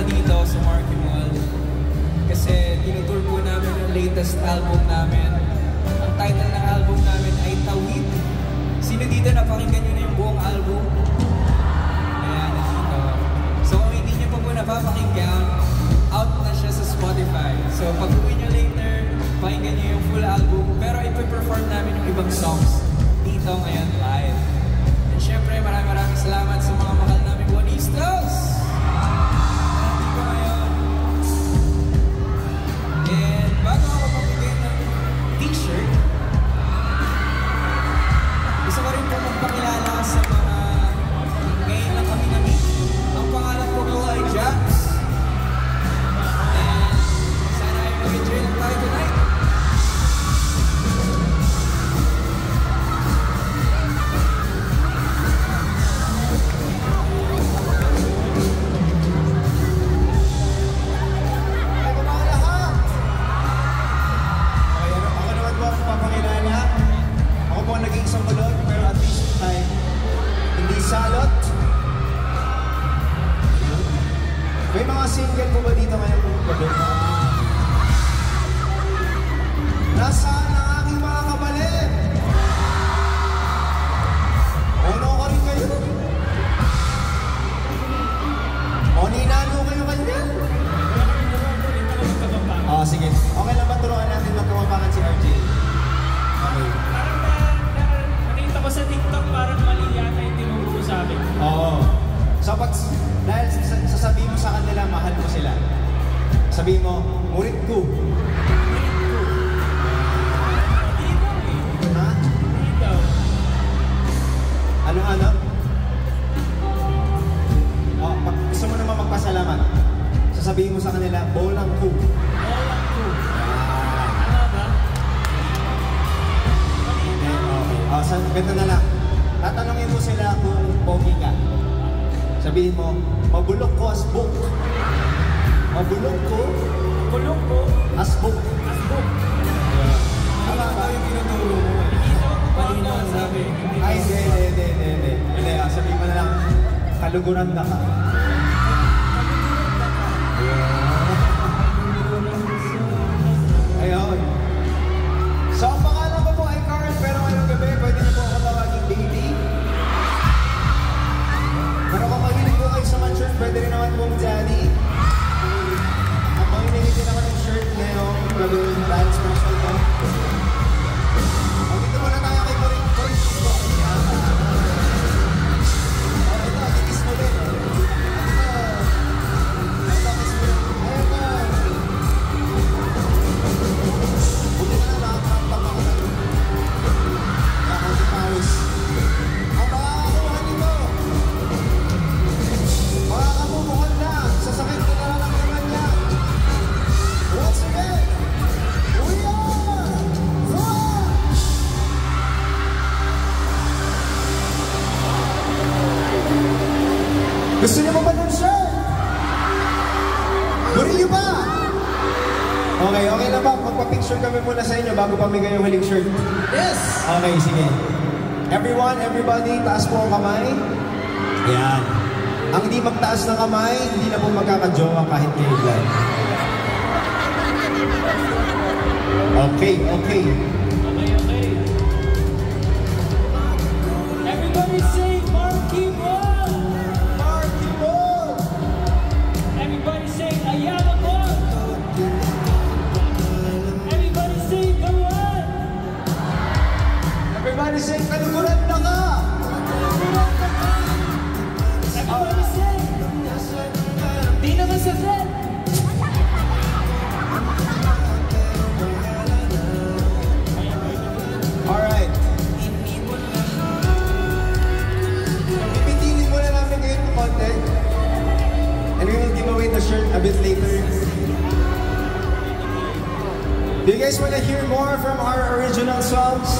dito sa Marquee Mall. Kasi tinutour po namin yung latest album namin. Ang title ng album namin ay Tawid. Sino dito napakinggan nyo na yung buong album? Ayan, nandito. So kung hindi nyo pa po napapakinggan, out na siya sa Spotify. So pag uwi nyo later, pakinggan nyo yung full album. Pero ipiperform namin yung ibang songs dito ngayon live. And syempre maraming salamat sa mga mahal namin Buonistas! Nandito ngayon. And bago ako pamigay ng t-shirt, gusto ko rin po magpakilala sa mga ngayon lang kami na-meet. Ang pangalan ko po ay Jax. And sana ay mag-enjoy lang tayo tonight. May mga single po ba dito ngayong gabi? Nasaan ang aking mga kabalit? Uno ko rin kayo. O ninano kayo kanya? Sige. Okay lang ba turuan natin magkumapangan si RJ? Okay. Parang nakita ko sa TikTok parang mali yata yung tinuro sa amin. Oo. So pag dahil sasabihin mo sa kanila, mahal mo sila. Sabihin mo, murit ko. Ha? Ano? Pag gusto mo naman magpasalamat, sasabihin mo sa kanila, bolang ko. Bolang ko. Ano ba? Okay. Ganito na lang. Tatanungin mo sila kung pogi ka. Sabihin mo, mabulok ko asbuk. Mabulok ko. Bulok ko. Asbuk. Asbuk. Tama ba yung tinuturo mo? Kanina ang sabi. Ay, hindi. Sabihin mo na lang, kaluguran na ka. Ayun. So, ang pangalan ko po ay Carl, pero ngayong gabi, pwede niyo po ako tawaging baby. Pero kung mahilig po kayo sa mga shirt, pwede rin naman pong daddy. At mahilig din naman ng shirt ngayong gabi ng dance special ko. Dito muna tayo kay Corin. Ito, kiss mo din. Ito, kiss mo din. Buti na lang, nakakapag ako na. Nakakapawis. Ang makakakuha nito. Mga kamumuhan na, sasakit ko na lang naman niya. Once again, we are Rush! Gusto niyo ba ng shirt? Gurin niyo ba? Okay na ba? Magpa-picture kami muna sa inyo bago pamigay yung huling shirt. Yes! Okay, sige. Everyone, everybody, taas po ang kamay. Yan. Ang hindi magtaas ng kamay, hindi na po magkakajowa kahit kailan. Okay. Everybody say Marquee Mall. Marquee Mall! Everybody say Ayala Mall. Everybody say The One. Everybody say kaluguran na ka! Everybody say di naman sa friend. Alright. Pipitinin muna namin ngayon ng konti. And we will give away the shirt a bit later. Do you guys want to hear more from our original songs?